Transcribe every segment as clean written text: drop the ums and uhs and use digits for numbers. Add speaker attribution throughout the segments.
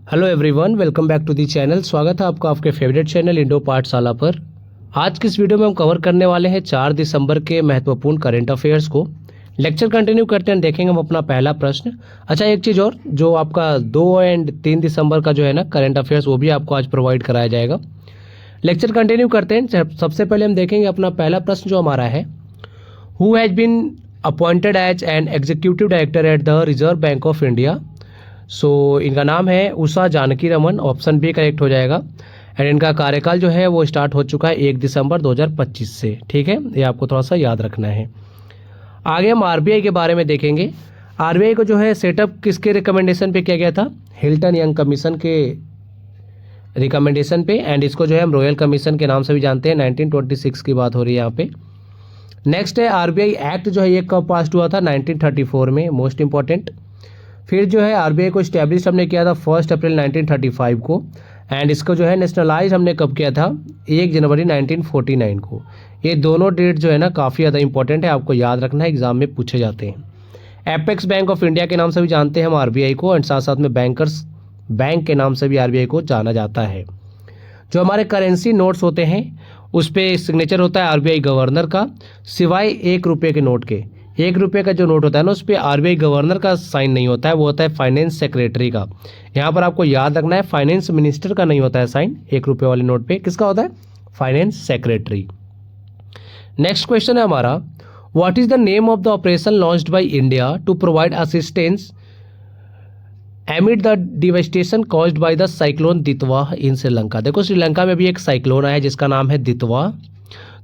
Speaker 1: Hello everyone, welcome back to the channel. स्वागत है आपका आपके फेवरेट चैनल इंडो पाठशाला पर। आज की इस वीडियो में हम कवर करने वाले हैं 4 दिसंबर के महत्वपूर्ण करंट अफेयर्स को। लेक्चर कंटिन्यू करते हैं, देखेंगे हम अपना पहला प्रश्न। अच्छा, एक चीज़ और, जो आपका 2 और 3 दिसंबर का जो है ना करंट अफेयर्स, वो भी आपको आज प्रोवाइड कराया जाएगा। लेक्चर कंटिन्यू करते हैं। सबसे पहले हम देखेंगे अपना पहला प्रश्न जो हमारा है, who has been appointed as an executive director at the Reserve Bank of India. So इनका नाम है Usha Janaki Raman, option B correct हो जाएगा। एंड इनका कार्यकाल जो है वो स्टार्ट हो चुका है 1 दिसंबर 2025 से। ठीक है, ये आपको थोड़ा सा याद रखना है। आगे हम आरबीआई के बारे में देखेंगे। आरबीआई को जो है सेटअप किसके रिकमेंडेशन पे किया गया था? हिल्टन यंग कमीशन के रिकमेंडेशन पे। एंड इसको जो है हम रॉयल कमीशन के नाम से भी जानते हैं। 1926 की बात हो रही है यहाँ पे। नेक्स्ट है आरबीआई एक्ट जो है ये कब पास हुआ था? 1934 में, मोस्ट इंपॉर्टेंट। फिर जो है आरबीआई को इस्टेब्लिश हमने किया था 1 अप्रैल 1935 को। एंड इसको जो है नेशनलाइज हमने कब किया था? 1 जनवरी 1949 को। ये दोनों डेट जो है ना काफ़ी ज़्यादा इंपॉर्टेंट है, आपको याद रखना है, एग्जाम में पूछे जाते हैं। एपेक्स बैंक ऑफ इंडिया के नाम से भी जानते हैं हम आरबीआई को। एंड साथ साथ में बैंकर्स बैंक के नाम से भी आरबीआई को जाना जाता है। जो हमारे करेंसी नोट्स होते हैं उस पर सिग्नेचर होता है आरबीआई गवर्नर का, सिवाय 1 रुपये के नोट के। 1 रुपये का जो नोट होता है ना, उस पर आरबीआई गवर्नर का साइन नहीं होता है, वो होता है फाइनेंस सेक्रेटरी का। यहाँ पर आपको याद रखना है, फाइनेंस मिनिस्टर का नहीं होता है साइन 1 रुपये वाले नोट पे। किसका होता है? Finance secretary. नेक्स्ट क्वेश्चन है हमारा, what is the name of the operation launched by India to provide assistance amid the devastation caused by the cyclone Ditwah in Sri Lanka. देखो, श्रीलंका में भी एक साइक्लोन आया जिसका नाम है दितवा।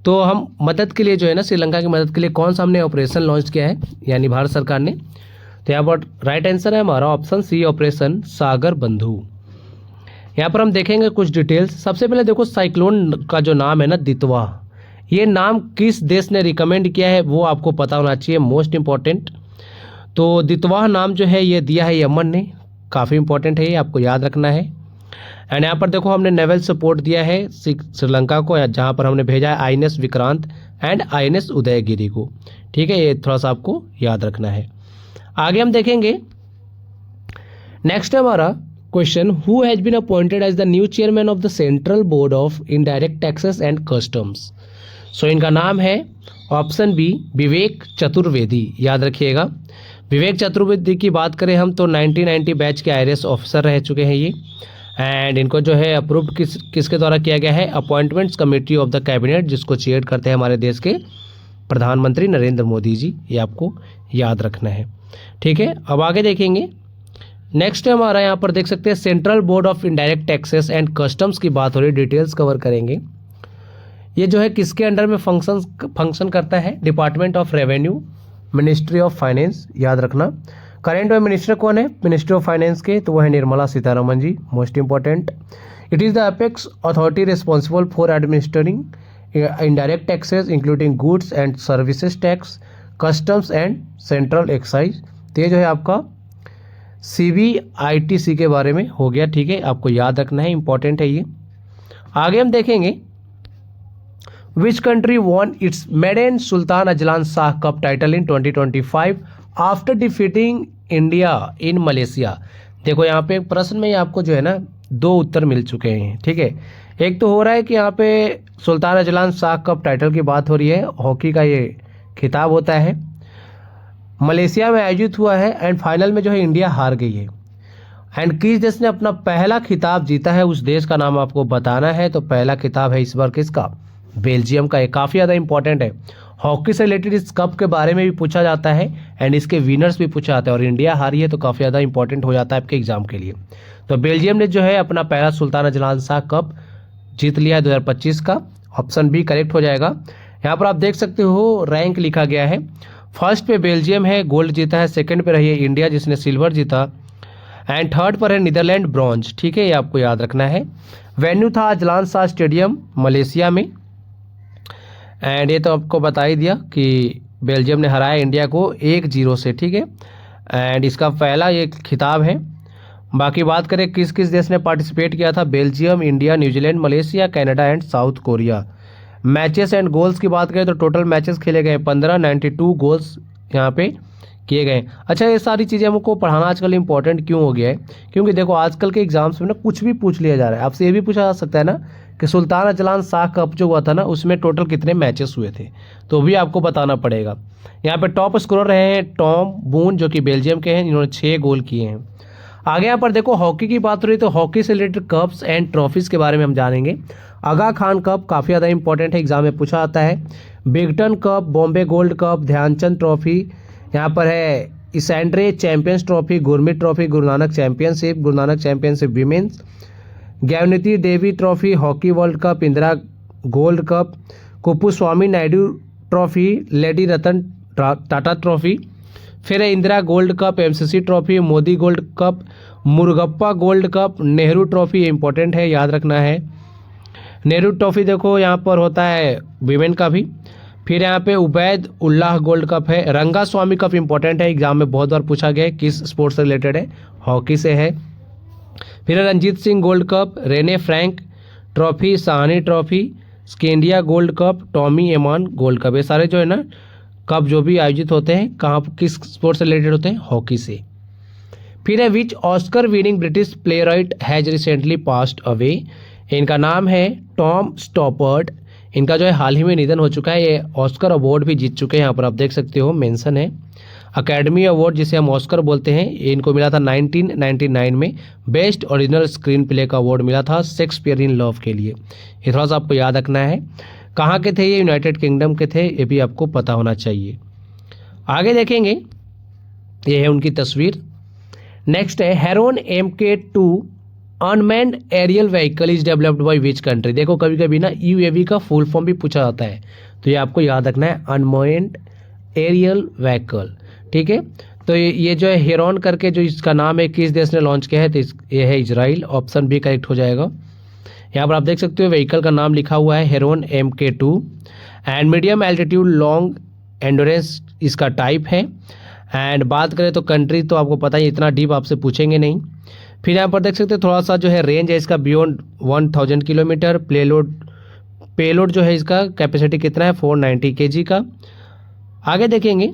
Speaker 1: तो हम मदद के लिए जो है ना, श्रीलंका की मदद के लिए कौन सा हमने ऑपरेशन लॉन्च किया है, यानी भारत सरकार ने? तो यहाँ पर राइट आंसर है हमारा ऑप्शन सी, ऑपरेशन सागर बंधु। यहाँ पर हम देखेंगे कुछ डिटेल्स। सबसे पहले देखो, साइक्लोन का जो नाम है ना दितवा, ये नाम किस देश ने रिकमेंड किया है वो आपको पता होना चाहिए, मोस्ट इंपॉर्टेंट। तो दितवा नाम जो है ये दिया है यमन ने, काफ़ी इंपॉर्टेंट है, ये आपको याद रखना है। एंड यहाँ पर देखो, हमने नेवल सपोर्ट दिया है श्रीलंका को, जहाँ पर हमने भेजा है INS Vikrant and INS Udaygiri को। ठीक है, ये थोड़ा सा आपको याद रखना है। आगे हम देखेंगे। नेक्स्ट है हमारा question, who has been appointed as the new chairman of the Central Board of Indirect Taxes and Customs. So इनका नाम है ऑप्शन बी, विवेक चतुर्वेदी। याद रखिएगा, विवेक चतुर्वेदी की बात करें हम तो 1990 बैच के आईएएस ऑफिसर रह चुके हैं ये। एंड इनको जो है अप्रूव्ड किसके द्वारा किया गया है? Appointments committee of the cabinet, जिसको चेयर करते हैं हमारे देश के प्रधानमंत्री नरेंद्र मोदी जी। ये आपको याद रखना है। ठीक है, अब आगे देखेंगे। नेक्स्ट है हमारा, यहाँ पर देख सकते हैं central Board of Indirect Taxes and customs की बात हो रही है, डिटेल्स कवर करेंगे। ये जो है किसके अंडर में फंक्शन करता है? Department of revenue, ministry of finance. याद रखना। करेंट में मिनिस्टर कौन है मिनिस्ट्री ऑफ फाइनेंस के? तो वो है Nirmala Sitharaman ji, most important. It is the apex authority responsible for administering indirect taxes including goods and services tax, customs and central excise. तो ये जो है आपका CBITC के बारे में हो गया। ठीक है, आपको याद रखना है, इंपॉर्टेंट है ये। आगे हम देखेंगे, which country won its maiden Sultan Azlan Shah cup title in 2025 after defeating India in Malaysia. देखो, यहाँ पे प्रश्न में आपको जो है ना 2 उत्तर मिल चुके हैं। ठीक है, एक तो हो रहा है कि यहाँ पे सुल्तान अजलान शाह कप टाइटल की बात हो रही है, हॉकी का ये खिताब होता है, मलेशिया में आयोजित हुआ है। एंड फाइनल में जो है इंडिया हार गई है। एंड किस देश ने अपना पहला खिताब जीता है, उस देश का नाम आपको बताना है। तो पहला खिताब है इस बार किसका? बेल्जियम का। ये काफ़ी ज़्यादा इंपॉर्टेंट है। हॉकी से रिलेटेड इस कप के बारे में भी पूछा जाता है एंड इसके विनर्स भी पूछा जाता है। और इंडिया हारी है तो काफ़ी ज़्यादा इंपॉर्टेंट हो जाता है आपके एग्जाम के लिए। तो बेल्जियम ने जो है अपना पहला सुल्तान अजलान शाह कप जीत लिया है 2025 का। ऑप्शन बी करेक्ट हो जाएगा। यहाँ पर आप देख सकते हो रैंक लिखा गया है। फर्स्ट पे बेल्जियम है, गोल्ड जीता है। सेकंड पे रही है इंडिया जिसने सिल्वर जीता। एंड थर्ड पर है नीदरलैंड, ब्रॉन्ज। ठीक है, ये आपको याद रखना है। वेन्यू था अजलान शाह स्टेडियम मलेशिया में। एंड ये तो आपको बता ही दिया कि बेल्जियम ने हराया इंडिया को 1-0 से। ठीक है, एंड इसका पहला ये खिताब है। बाकी बात करें किस किस देश ने पार्टिसिपेट किया था? Belgium, India, New Zealand, Malaysia, Canada and south Korea. Matches and goals की बात करें तो टोटल मैचेस खेले गए 15, 92 गोल्स यहाँ पे किए गए। अच्छा, ये सारी चीज़ें हमको पढ़ाना आजकल इंपॉर्टेंट क्यों हो गया है? क्योंकि देखो आजकल के एग्जाम्स में ना कुछ भी पूछ लिया जा रहा है। आपसे ये भी पूछा जा सकता है ना कि सुल्तान अजलान शाह कप जो हुआ था ना, उसमें टोटल कितने मैचेस हुए थे, तो भी आपको बताना पड़ेगा। यहाँ पे टॉप स्कोरर रहे हैं टॉम बून, जो कि बेल्जियम के हैं, इन्होंने 6 गोल किए हैं। आगे यहाँ पर देखो हॉकी की बात हो रही है, तो हॉकी से रिलेटेड कप्स एंड ट्रॉफीज़ के बारे में हम जानेंगे। आगा खान कप काफ़ी ज़्यादा इंपॉर्टेंट है, एग्जाम में पूछा आता है। Beighton cup, Bombay gold cup, Dhyan Chand trophy, यहाँ पर है इसेंड्रे champions trophy, Gurmeet trophy, Guru Nanak championship women's, Gyananidhi Devi trophy, hockey world cup, Indira gold cup, Kuppuswamy Naidu trophy, lady Ratan Tata trophy, फिर है Indira gold cup, MCC trophy, Modi gold cup, Murugappa gold cup, Nehru trophy, ये इंपॉर्टेंट है, याद रखना है। नेहरू ट्रॉफी देखो यहाँ पर होता है वीमेन का भी। फिर यहाँ पे उबैद उल्लाह गोल्ड कप है। रंगा स्वामी कप इंपॉर्टेंट है, एग्जाम में बहुत बार पूछा गया है, किस स्पोर्ट्स से रिलेटेड है, हॉकी से है। फिर Ranjit Singh gold cup, Rene Frank trophy, Sahni trophy, Scandia gold cup, Tommy Eman gold cup, ये सारे जो है ना कप जो भी आयोजित होते हैं कहाँ, किस स्पोर्ट्स से रिलेटेड होते हैं, हॉकी से। फिर है which Oscar winning British playwright has recently passed away, इनका नाम है टॉम स्टॉपर्ट। इनका जो है हाल ही में निधन हो चुका है। ये ऑस्कर अवार्ड भी जीत चुके हैं, यहाँ पर आप देख सकते हो मेंशन है। अकेडमी अवार्ड जिसे हम ऑस्कर बोलते हैं, इनको मिला था 1999 में। बेस्ट ओरिजिनल स्क्रीन प्ले का अवार्ड मिला था शेक्सपियर इन लव के लिए। ये थोड़ा सा आपको याद रखना है। कहाँ के थे ये? यूनाइटेड किंगडम के थे, ये भी आपको पता होना चाहिए। आगे देखेंगे, ये है उनकी तस्वीर। नेक्स्ट है Heron MK2 unmanned aerial vehicle is developed by which country. देखो कभी कभी ना UAV का फुल फॉर्म भी पूछा जाता है, तो ये आपको याद रखना है, अनमैन्ड एरियल व्हीकल, ठीक है। तो ये जो है हेरोन करके जो इसका नाम है, किस देश ने लॉन्च किया है, तो ये है इजराइल। ऑप्शन बी करेक्ट हो जाएगा। यहाँ पर आप देख सकते हो व्हीकल का नाम लिखा हुआ है Heron MK2 and medium altitude long endurance इसका टाइप है। एंड बात करें तो कंट्री तो आपको पता ही, इतना डीप आपसे पूछेंगे नहीं। फिर यहाँ पर देख सकते हैं थोड़ा सा जो है रेंज है इसका बियॉन्ड 1000 किलोमीटर। पेलोड जो है इसका कैपेसिटी कितना है, 490 kg का। आगे देखेंगे,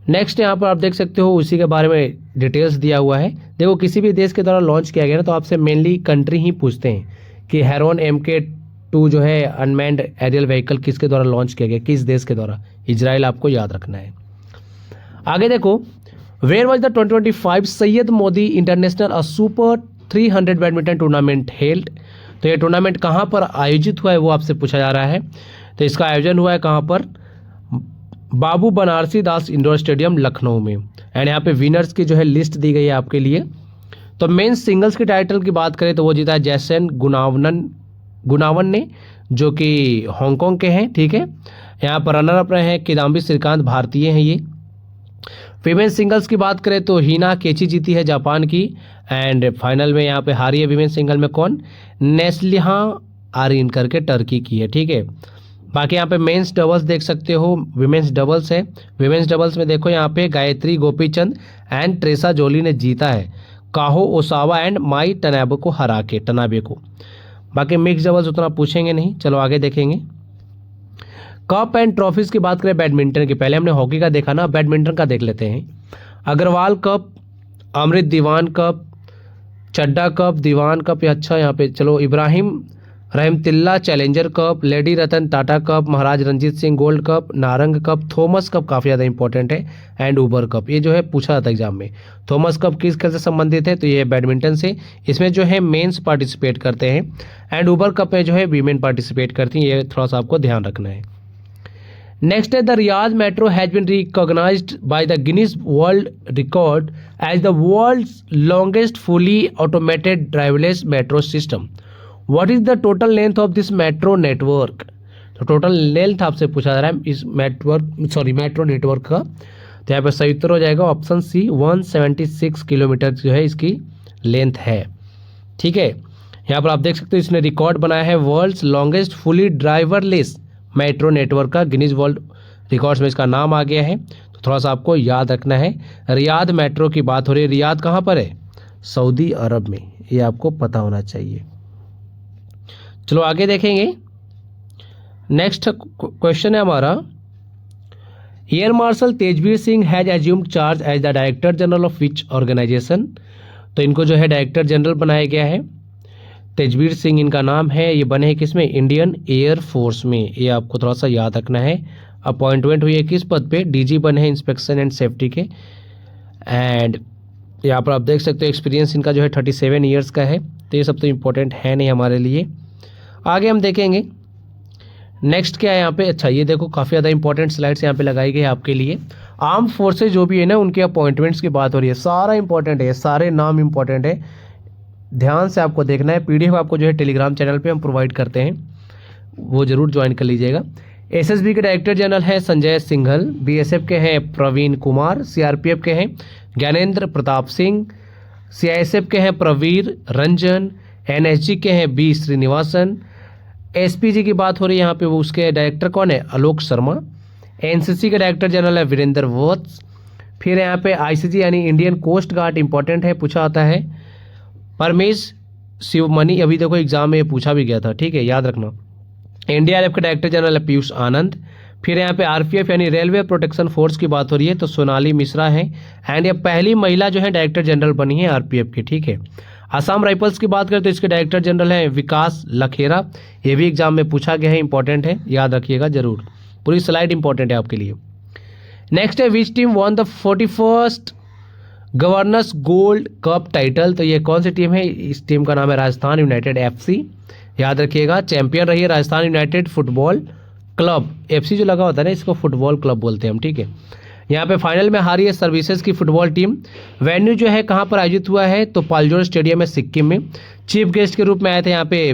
Speaker 1: नेक्स्ट यहाँ पर आप देख सकते हो उसी के बारे में डिटेल्स दिया हुआ है। देखो किसी भी देश के द्वारा लॉन्च किया गया ना, तो आपसे मेनली कंट्री ही पूछते हैं कि हेरोन MK2 जो है अनमैन्ड एरियल व्हीकल किसके द्वारा लॉन्च किया गया, किस देश के द्वारा, इजराइल आपको याद रखना है। आगे देखो, where was the 2025 Syed Modi international a super 300 badminton tournament held. तो ये टूर्नामेंट कहाँ पर आयोजित हुआ है वो आपसे पूछा जा रहा है। तो इसका आयोजन हुआ है कहाँ पर, बाबू बनारसी दास इंडोर स्टेडियम लखनऊ में। एंड यहाँ पे विनर्स की जो है लिस्ट दी गई है आपके लिए। तो मेन सिंगल्स के टाइटल की बात करें तो वो जीता है जैसन गुनावन ने, जो कि हांगकांग के हैं, ठीक है। यहाँ पर रनर अप रहे हैं किदाम्बी श्रीकांत, भारतीय हैं ये। विमेन सिंगल्स की बात करें तो हिना केची जीती है जापान की। एंड फाइनल में यहाँ पे हारी है विमेन सिंगल में कौन, नेस्लिहा आरिन करके टर्की की है, ठीक है। बाकी यहाँ पे मेंस डबल्स देख सकते हो, विमेंस डबल्स है। विमेंस डबल्स में देखो यहाँ पे गायत्री गोपीचंद एंड ट्रेसा जोली ने जीता है काहो ओसावा एंड माई टनाबे को हरा के, टनाबे को। बाकी मिक्स डबल्स उतना पूछेंगे नहीं। चलो आगे देखेंगे, कप एंड ट्रॉफीज की बात करें बैडमिंटन की, पहले हमने हॉकी का देखा ना, बैडमिंटन का देख लेते हैं। Agarwal cup, Amrit Diwan cup, Chadha cup, Diwan cup, अच्छा यहाँ पे चलो, Ibrahim Rahmatulla challenger cup, lady Ratan Tata cup, Maharaj Ranjit Singh gold cup, Narang cup, Thomas cup काफ़ी ज़्यादा इंपॉर्टेंट है, एंड उबर कप। ये जो है पूछा जाता है एग्जाम में। थॉमस कप किस खेल से संबंधित है, तो ये बैडमिंटन से। इसमें जो है मेंस पार्टिसिपेट करते हैं, एंड उबर कप में जो है वीमेन पार्टिसिपेट करती हैं, ये थोड़ा सा आपको ध्यान रखना है। नेक्स्ट है the Riyadh metro has been recognised by the Guinness world record as the world's longest fully automated driverless metro system. What is the total length of this metro network. तो टोटल लेंथ आपसे पूछा जा रहा है इस metro network का। तो यहाँ पर सही उत्तर हो जाएगा ऑप्शन सी, 176 किलोमीटर जो है इसकी लेंथ है, ठीक है। यहाँ पर आप देख सकते हो इसने रिकॉर्ड बनाया है world's longest fully driverless metro network का, गिनीज वर्ल्ड रिकॉर्ड्स में इसका नाम आ गया है। तो थोड़ा सा आपको याद रखना है। रियाद मेट्रो की बात हो रही है, रियाद कहाँ पर है, सऊदी अरब में, ये आपको पता होना चाहिए। चलो आगे देखेंगे, नेक्स्ट क्वेश्चन है हमारा, air marshal Tejveer Singh has assumed charge as the director general of which organisation. तो इनको जो है डायरेक्टर जनरल बनाया गया है, तेजवीर सिंह इनका नाम है। ये बने हैं किसमें? इंडियन एयर फोर्स में। ये आपको थोड़ा सा याद रखना है। अपॉइंटमेंट हुई है किस पद पे? डीजी बने हैं इंस्पेक्शन एंड सेफ्टी के। एंड यहाँ पर आप देख सकते हो एक्सपीरियंस इनका जो है 37 ईयर्स का है। तो ये सब तो इम्पोर्टेंट है नहीं हमारे लिए। आगे हम देखेंगे नेक्स्ट क्या है यहाँ पे। अच्छा, ये देखो काफ़ी ज़्यादा इंपॉर्टेंट स्लाइड्स यहाँ पे लगाई गई है आपके लिए। आर्म फोर्सेज जो भी है ना, उनके अपॉइंटमेंट्स की बात हो रही है। सारा इंपॉर्टेंट है, सारे नाम इंपॉर्टेंट है, ध्यान से आपको देखना है। पीडीएफ आपको जो है टेलीग्राम चैनल पे हम प्रोवाइड करते हैं, वो जरूर ज्वाइन कर लीजिएगा। एसएसबी के डायरेक्टर जनरल हैं संजय सिंघल, बीएसएफ के हैं प्रवीण कुमार, सीआरपीएफ के हैं ज्ञानेंद्र प्रताप सिंह, सीआईएसएफ के हैं प्रवीर रंजन, एनएसजी के हैं बी श्रीनिवासन, एसपीजी की बात हो रही है यहाँ पे, वो उसके डायरेक्टर कौन है? आलोक शर्मा। एनसीसी के डायरेक्टर जनरल है वीरेंद्र वत्स। फिर यहाँ पे आईसीजी यानी इंडियन कोस्ट गार्ड इंपॉर्टेंट है, पूछा आता है परमेश शिवमणि। अभी देखो एग्जाम में ये पूछा भी गया था, ठीक है, याद रखना। इंडिया एफ के डायरेक्टर जनरल है पीयूष आनंद। फिर यहाँ पे आरपीएफ यानी रेलवे प्रोटेक्शन फोर्स की बात हो रही है, तो सोनाली मिश्रा है। एंड ये पहली महिला जो है डायरेक्टर जनरल बनी है आरपीएफ की, ठीक है। असम राइफल्स की बात करें तो इसके डायरेक्टर जनरल हैं विकास लखेरा। ये भी एग्जाम में पूछा गया है, इंपॉर्टेंट है, याद रखिएगा जरूर। पूरी स्लाइड इंपॉर्टेंट है आपके लिए। नेक्स्ट है which team won the 41st governors gold cup title. तो ये कौन सी टीम है? इस टीम का नाम है राजस्थान यूनाइटेड एफसी, याद रखिएगा। चैंपियन रही है Rajasthan United football club. FC जो लगा होता है ना, इसको फुटबॉल क्लब बोलते हैं हम, ठीक है। यहाँ पे फाइनल में हारी है सर्विसेज की फुटबॉल टीम। वेन्यू जो है कहाँ पर आयोजित हुआ है? तो पालजोर स्टेडियम है सिक्किम में। चीफ गेस्ट के रूप में आए थे यहाँ पे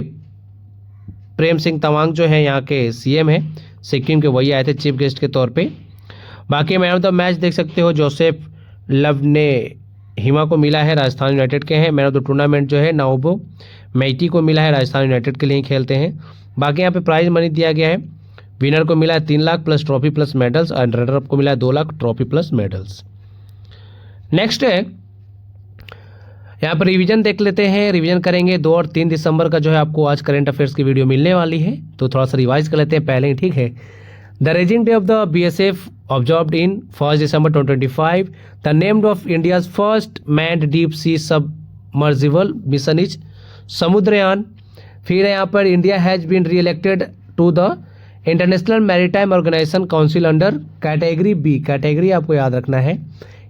Speaker 1: प्रेम सिंह तवांग जो है यहाँ के सीएम है सिक्किम के, वही आए थे चीफ गेस्ट के तौर पे। बाकी मैन ऑफ द मैच देख सकते हो जोसेफ लवने हिमा को मिला है, राजस्थान यूनाइटेड के हैं। मैन ऑफ द टूर्नामेंट जो है नाओबो मैटी को मिला है, राजस्थान यूनाइटेड के लिए ही खेलते हैं। बाकी यहाँ पे प्राइज मनी दिया गया है। विनर को मिला है 3 lakh plus trophy plus medals, and runner up को मिला है 2 lakh trophy plus medals. Next है यहाँ पर रिवीजन देख लेते हैं। रिवीजन करेंगे 2 और 3 दिसंबर का जो है आपको आज करंट अफेयर्स की वीडियो मिलने वाली है, तो थोड़ा सा रिवाइज कर लेते हैं पहले ही, ठीक है। The raising day of the BSF observed in 1 December 2025। The named of India's first manned deep sea submersible mission is Samudrayaan. फिर यहाँ पर India has been re elected to the International Maritime Organization council under category B. Category आपको याद रखना है।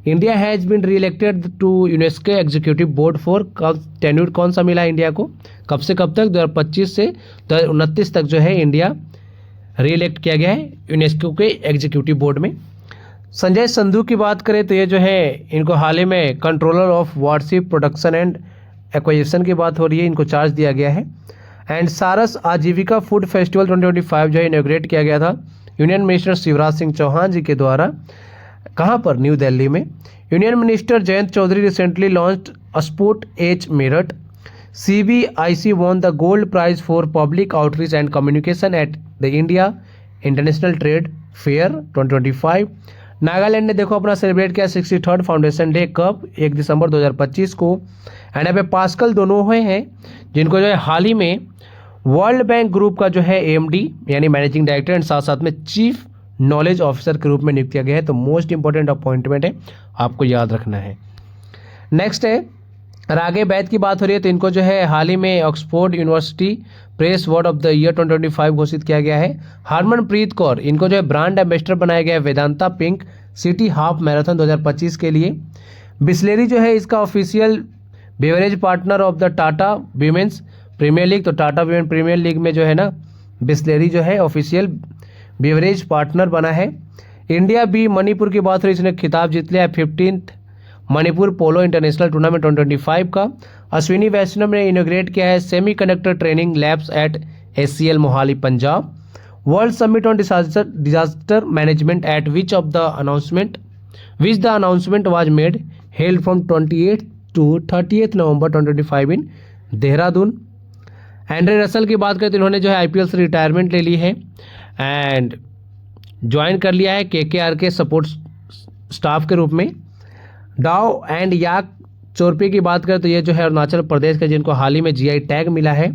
Speaker 1: India has been re elected to UNESCO executive board for कब tenure कौन सा मिला इंडिया को? कब से कब तक? 2025 से 2029 तक जो है इंडिया री इलेक्ट किया गया है यूनेस्को के एग्जीक्यूटिव बोर्ड में। संजय संधू की बात करें तो ये जो है इनको हाल ही में controller of warship production and acquisition की बात हो रही है, इनको चार्ज दिया गया है। एंड सारस आजीविका फूड फेस्टिवल 2025 जो है इनॉग्रेट किया गया था यूनियन मिनिस्टर शिवराज सिंह चौहान जी के द्वारा। कहाँ पर? न्यू दिल्ली में। Union minister Jayant Chaudhary recently launched sport as Meerut. CBIC won the gold prize for public outreach and communication at the India International Trade Fair 2025। Nagaland ने देखो अपना सेलिब्रेट किया 63rd फाउंडेशन डे कब? 1 दिसंबर 2025 को। एंड यहाँ पे पास्कल दोनों हुए हैं जिनको जो है हाल ही में वर्ल्ड बैंक ग्रुप का जो है AMD यानी मैनेजिंग डायरेक्टर एंड साथ साथ में चीफ नॉलेज ऑफिसर के रूप में नियुक्त किया गया है। तो मोस्ट इंपॉर्टेंट अपॉइंटमेंट है, आपको याद रखना है। नेक्स्ट है रागे बैद की बात हो रही है तो इनको जो है हाल ही में Oxford university press word of the year 2025 घोषित किया गया है। हरमनप्रीत कौर इनको जो है ब्रांड एम्बेसडर बनाया गया है Vedanta pink city half marathon 2025 के लिए। बिस्लेरी जो है इसका official beverage partner of the Tata women's premier league. तो टाटा वीमेन प्रीमियर लीग में जो है ना बिस्लेरी जो है ऑफिशियल बेवरेज पार्टनर बना है। इंडिया बी मणिपुर की बात हो रही है, इसने खिताब जीत लिया है 15th मणिपुर पोलो इंटरनेशनल टूर्नामेंट 2025 का। अश्विनी वैष्णव ने इनोग्रेट किया है semiconductor training labs at SCL Mohali Punjab. World summit on disaster management at which the announcement was made held from 28 to 30th November 2025 in Dehradun. Andre Russell की बात करें तो इन्होंने जो है IPL से रिटायरमेंट ले ली है एंड ज्वाइन कर लिया है KKR के सपोर्ट स्टाफ के रूप में। डाओ एंड याक चोरपे की बात करें तो ये जो है अरुणाचल प्रदेश के जिनको हाल ही में GI टैग मिला है।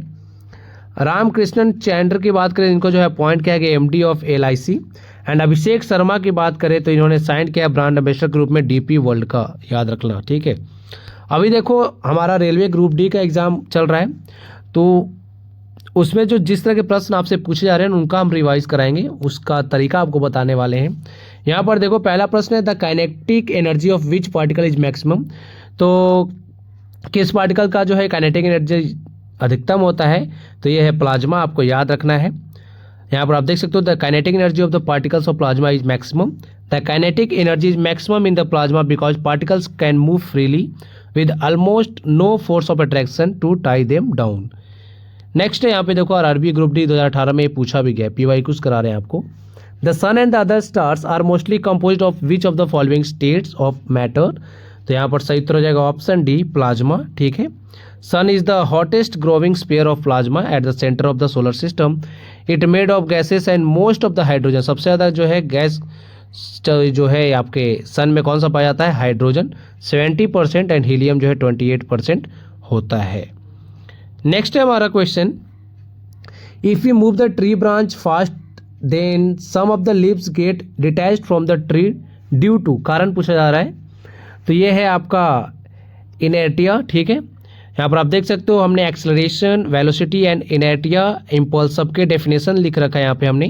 Speaker 1: रामकृष्णन चैंडर की बात करें इनको जो है अपॉइंट किया गया MD of LIC। And Abhishek Sharma की बात करें तो इन्होंने साइन किया ब्रांड एम्बेसडर के रूप में डीपी वर्ल्ड का, याद रखना, ठीक है। अभी देखो हमारा रेलवे ग्रुप डी का एग्ज़ाम चल रहा है, तो उसमें जो जिस तरह के प्रश्न आपसे पूछे जा रहे हैं उनका हम रिवाइज कराएंगे, उसका तरीका आपको बताने वाले हैं। यहाँ पर देखो पहला प्रश्न है the kinetic energy of which particle is maximum, तो किस पार्टिकल का जो है काइनेटिक एनर्जी अधिकतम होता है, तो ये है प्लाज्मा, आपको याद रखना है। यहाँ पर आप देख सकते हो the kinetic energy of the particles of plasma is maximum, the kinetic energy is maximum in the plasma because particles can move freely with almost no force of attraction to tie them down. Next है यहाँ पे देखो RRB group D 2018 में पूछा भी गया, PYQs करा रहे हैं आपको। The sun and the other stars are mostly composed of which of the following states of matter, तो यहाँ पर सही उत्तर हो जाएगा ऑप्शन डी प्लाज्मा, ठीक है। Sun is the hottest growing sphere of plasma at the centre of the solar system, it made of gases and most of the hydrogen, सबसे ज़्यादा जो है गैस जो है आपके सन में कौन सा पाया जाता है, हाइड्रोजन 70% एंड हीलियम जो है 28% होता है। नेक्स्ट है हमारा question, if you move the tree branch fast then some of the leaves get detached from the tree due to, कारण पूछा जा रहा है, तो ये है आपका इनर्टिया, ठीक है। यहाँ पर आप देख सकते हो हमने acceleration, velocity and inertia, impulse सबके डेफिनेशन लिख रखा है यहाँ पे हमने।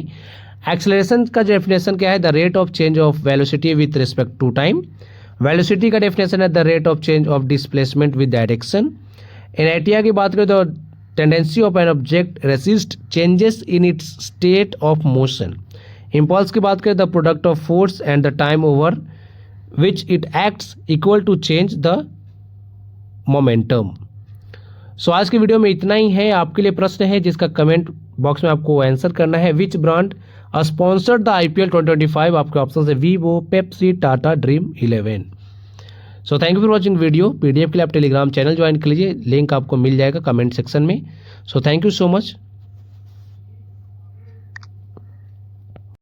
Speaker 1: एक्सेलरेशन का डेफिनेशन क्या है, the rate of change of velocity with respect to time. Velocity का डेफिनेशन है the rate of change of displacement with direction. Inertia की बात करें तो tendency of an object resist changes in its state of motion. Impulse की बात करें the product of force and the time over which it acts equal to change the momentum. So आज की video में इतना ही है। आपके लिए प्रश्न है जिसका कमेंट बॉक्स में आपको आंसर करना है। Which brand sponsored the IPL 2025, आपके ऑप्शन है Vivo, Pepsi, Tata, dream 11। So thank you for watching video. PDF के लिए आप टेलीग्राम चैनल ज्वाइन कर लीजिए, लिंक आपको मिल जाएगा कमेंट सेक्शन में। So thank you so much.